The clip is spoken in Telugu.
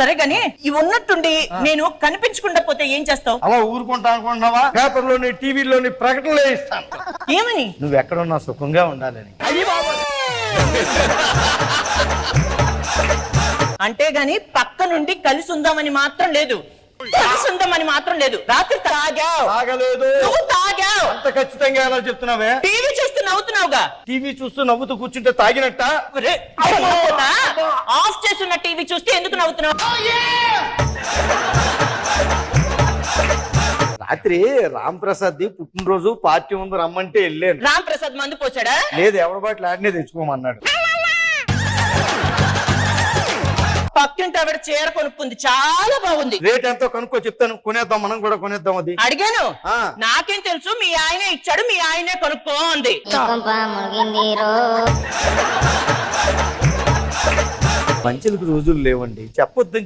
సరే గాని ఇవి ఉన్నట్టుండి నేను కనిపించకుండా పోతే ఏం చేస్తావు? అలా ఊరుకుంటా అనుకుంటున్నావా? పేపర్లోని టీవీలోని ప్రకటనలే ఇస్తాను. ఏమని? నువ్వు ఎక్కడున్నా సుఖంగా ఉండాలని. అంటే గాని పక్క నుండి కలిసి ఉందామని మాత్రం లేదు, కలిసి ఉందామని మాత్రం లేదు. రాత్రి తాగావు. తాగలేదు. నువ్వు తాగావు. అంత ఖచ్చితంగా ఎలా చెప్తున్నావే? టీవీ చూస్తూ నవ్వుతున్నావుగా. టీవీ చూస్తూ నవ్వుతూ కూర్చుంటే తాగినట్ట? ఆఫ్ చేస్తున్న టీవీ చూస్తే ఎందుకు నవ్వుతున్నావు? రాత్రి రామ్ ప్రసాద్ ది పుట్టినరోజు పార్టీ ఉంది రమ్మంటే వెళ్ళాను. రామ్ ప్రసాద్ మందు పోసాడా? లేదు, ఎవరి బాటిల్ ఆడనే తెచ్చుకోమన్నాడు. పక్కింటి ఆవిడ చీర కొనుక్కుంది, చాలా బాగుంది. రేట్ ఎంతో కనుక్కో చెప్తాను, కొనేద్దాం, మనం కూడా కొనేద్దాం. అది అడిగాను, నాకేం తెలుసు, మీ ఆయనే ఇచ్చాడు, మీ ఆయనే కొనుక్కో అంది. మంచులకు రోజులు లేవండి, చెప్పొద్దని